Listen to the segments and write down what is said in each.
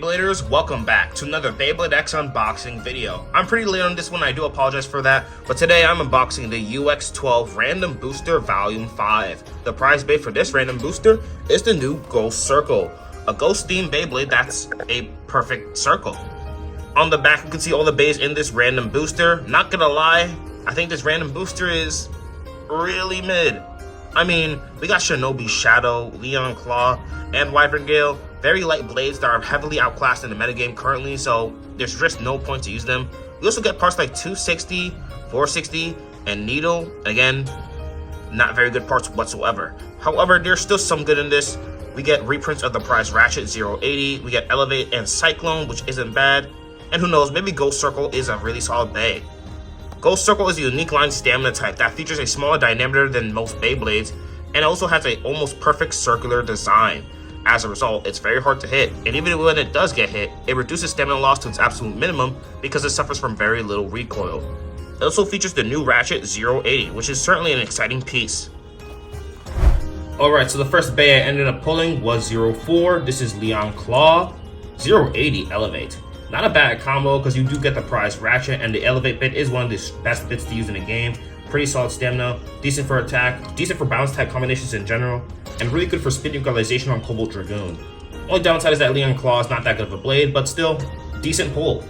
Beybladers, welcome back to another Beyblade X unboxing video. I'm pretty late on this one, I do apologize for that, but today I'm unboxing the UX-12 Random Booster Volume 5. The prize bay for this random booster is the new Ghost Circle, a ghost-themed Beyblade that's a perfect circle. On the back you can see all the bays in this random booster. Not gonna lie, I think this random booster is really mid. I mean, we got Senoue, Shadow, Leon Claw, and Wyvern Gale. Very light blades that are heavily outclassed in the metagame currently, so there's just no point to use them. We also get parts like 260, 460, and Needle. Again, not very good parts whatsoever. However, there's still some good in this. We get reprints of the prize Ratchet 080, we get Elevate and Cyclone, which isn't bad. And who knows, maybe Ghost Circle is a really solid bay. Ghost Circle is a unique line stamina type that features a smaller diameter than most Beyblades, and also has a almost perfect circular design. As a result, it's very hard to hit, and even when it does get hit, it reduces stamina loss to its absolute minimum because it suffers from very little recoil. It also features the new Ratchet 080, which is certainly an exciting piece. Alright, so the first bay I ended up pulling was 04. This is Leon Claw. 080 Elevate. Not a bad combo because you do get the prize Ratchet, and the Elevate bit is one of the best bits to use in the game. Pretty solid stamina, decent for attack, decent for bounce type combinations in general, and really good for spin neutralization on Cobalt Dragoon. Only downside is that Leon Claw is not that good of a blade, but still, decent pull.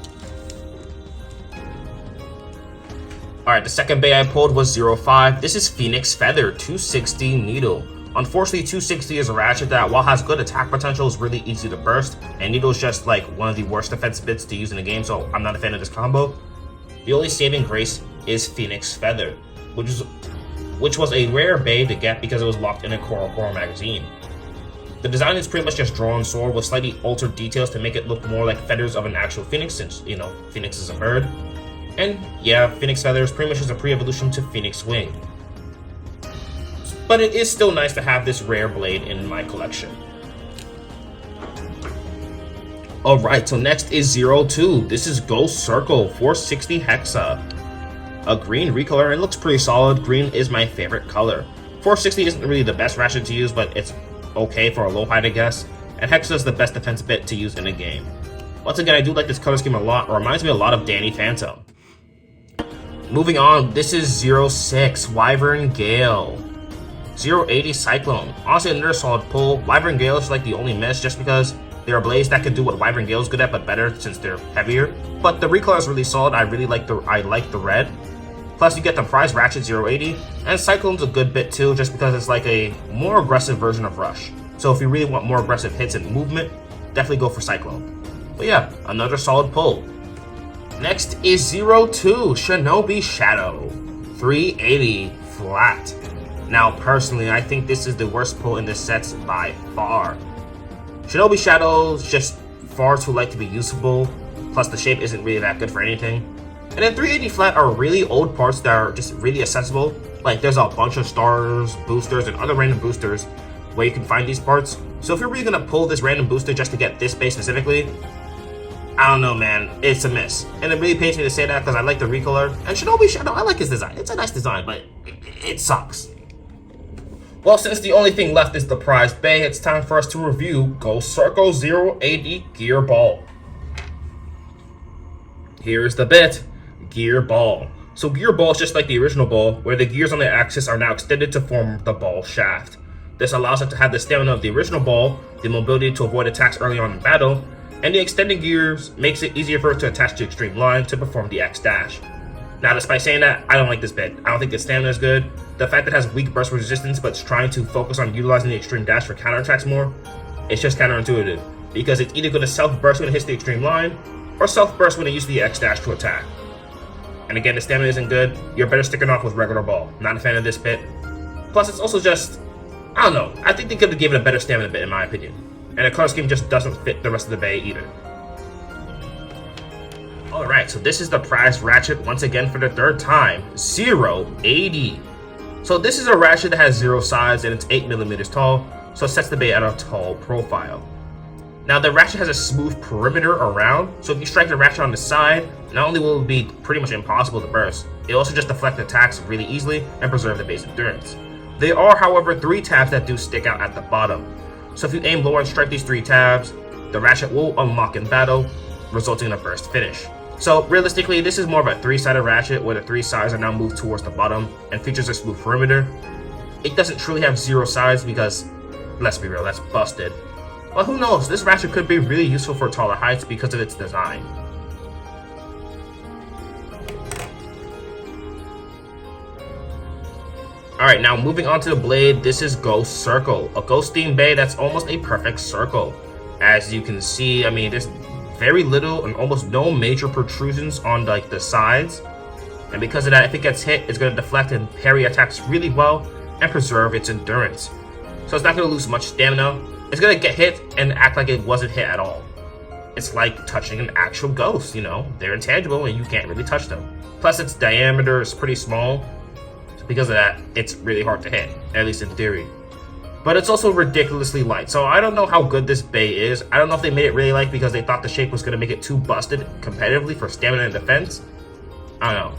Alright, the second bay I pulled was 05. This is Phoenix Feather 260 Needle. Unfortunately, 260 is a Ratchet that, while has good attack potential, is really easy to burst, and Needle is just like one of the worst defense bits to use in the game, so I'm not a fan of this combo. The only saving grace is Phoenix Feather, which was a rare bay to get because it was locked in a Coral magazine. The design is pretty much just drawn sword with slightly altered details to make it look more like feathers of an actual phoenix, since, you know, Phoenix is a bird. And yeah, Phoenix Feather is pretty much just a pre-evolution to Phoenix Wing. But it is still nice to have this rare blade in my collection. Alright, so next is 02. This is Ghost Circle 460 Hexa. A green recolor, and it looks pretty solid. Green is my favorite color. 460 isn't really the best Ratchet to use, but it's okay for a low height, I guess. And Hexa is the best defense bit to use in a game. Once again, I do like this color scheme a lot. It reminds me a lot of Danny Phantom. Moving on, this is 06 Wyvern Gale. 080 Cyclone. Honestly, another solid pull. Wyvern Gale is like the only miss just because there are blades that can do what Wyvern Gale is good at, but better since they're heavier. But the recolor is really solid. I like the red. Plus, you get the prize Ratchet 080, and Cyclone's a good bit too, just because it's like a more aggressive version of Rush. So if you really want more aggressive hits and movement, definitely go for Cyclone. But yeah, another solid pull. Next is 02 Shinobi Shadow 380 Flat. Now, personally, I think this is the worst pull in this set by far. Shinobi Shadow is just far too light to be usable, plus the shape isn't really that good for anything. And then 380 Flat are really old parts that are just really accessible. Like, there's a bunch of stars, boosters, and other random boosters where you can find these parts. So if you're really gonna pull this random booster just to get this base specifically, I don't know, man, it's a miss. And it really pains me to say that because I like the recolor. And Shinobi Shadow, I like his design. It's a nice design, but it sucks. Well, since the only thing left is the prize bay, it's time for us to review Ghost Circle 080 Gear Ball. Here's the bit, Gear Ball. So Gear Ball is just like the original ball, where the gears on the axis are now extended to form the ball shaft. This allows it to have the stamina of the original ball, the mobility to avoid attacks early on in battle, and the extended gears makes it easier for it to attach to Extreme Line to perform the X dash. Now, despite saying that, I don't like this bit. I don't think the stamina is good. The fact that it has weak burst resistance, but it's trying to focus on utilizing the Extreme Dash for counterattacks more, it's just counterintuitive, because it's either going to self-burst when it hits the Extreme Line, or self-burst when it uses the X dash to attack. And again, the stamina isn't good. You're better sticking off with regular ball. Not a fan of this bit. Plus, it's also just, I don't know. I think they could have given it a better stamina bit, in my opinion. And the color scheme just doesn't fit the rest of the bay either. Alright, so this is the prize Ratchet once again for the third time, 080. So this is a Ratchet that has 0 size and it's 8mm tall, so it sets the bay at a tall profile. Now the Ratchet has a smooth perimeter around, so if you strike the Ratchet on the side, not only will it be pretty much impossible to burst, it also just deflects attacks really easily and preserve the base endurance. There are, however, 3 tabs that do stick out at the bottom. So if you aim lower and strike these 3 tabs, the ratchet will unlock in battle, resulting in a burst finish. So realistically, this is more of a 3-sided ratchet where the 3 sides are now moved towards the bottom and features a smooth perimeter. It doesn't truly have 0 sides because, let's be real, that's busted. But who knows, this ratchet could be really useful for taller heights because of its design. Alright, now moving on to the blade, this is Ghost Circle, a ghost themed blade that's almost a perfect circle. As you can see, I mean, there's very little and almost no major protrusions on like the sides. And because of that, if it gets hit, it's going to deflect and parry attacks really well and preserve its endurance. So it's not going to lose much stamina. It's going to get hit and act like it wasn't hit at all. It's like touching an actual ghost, you know? They're intangible and you can't really touch them. Plus its diameter is pretty small. Because of that, it's really hard to hit, at least in theory. But it's also ridiculously light, so I don't know how good this bay is. I don't know if they made it really light because they thought the shape was going to make it too busted competitively for stamina and defense. I don't know.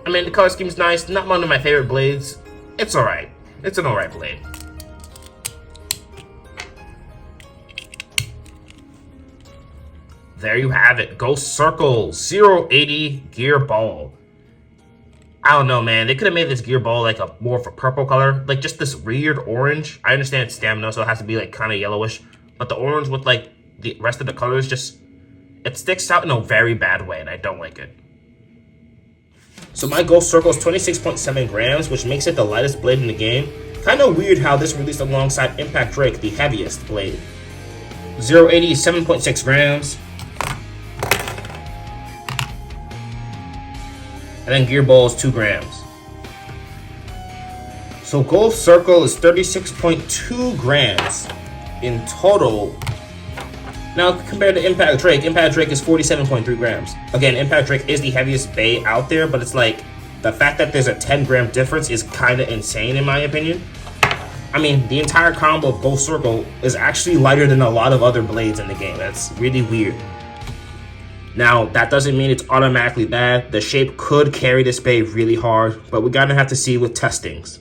I mean, the color scheme's nice, not one of my favorite blades. It's alright. It's an alright blade. There you have it, Ghost Circle 080 Gear Ball. I don't know, man. They could have made this gear ball like a more of a purple color, like just this weird orange. I understand it's stamina, so it has to be like kind of yellowish, but the orange with like the rest of the colors just, it sticks out in a very bad way, and I don't like it. So my Ghost Circle is 26.7 grams, which makes it the lightest blade in the game. Kind of weird how this released alongside Impact Drake, the heaviest blade. 080 is 7.6 grams. And then Gear Ball is 2 grams. So Ghost Circle is 36.2 grams in total. Now compared to Impact Drake is 47.3 grams. Again, Impact Drake is the heaviest bay out there, but it's like, the fact that there's a 10-gram difference is kind of insane in my opinion. I mean, the entire combo of Ghost Circle is actually lighter than a lot of other blades in the game. That's really weird. Now, that doesn't mean it's automatically bad. The shape could carry this bay really hard, but we're gonna have to see with testings.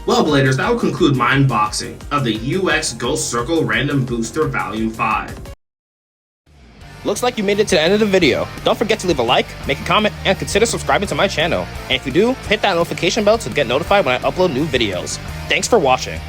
Well, Bladers, that will conclude my unboxing of the UX Ghost Circle Random Booster Volume 5. Looks like you made it to the end of the video. Don't forget to leave a like, make a comment, and consider subscribing to my channel. And if you do, hit that notification bell to get notified when I upload new videos. Thanks for watching.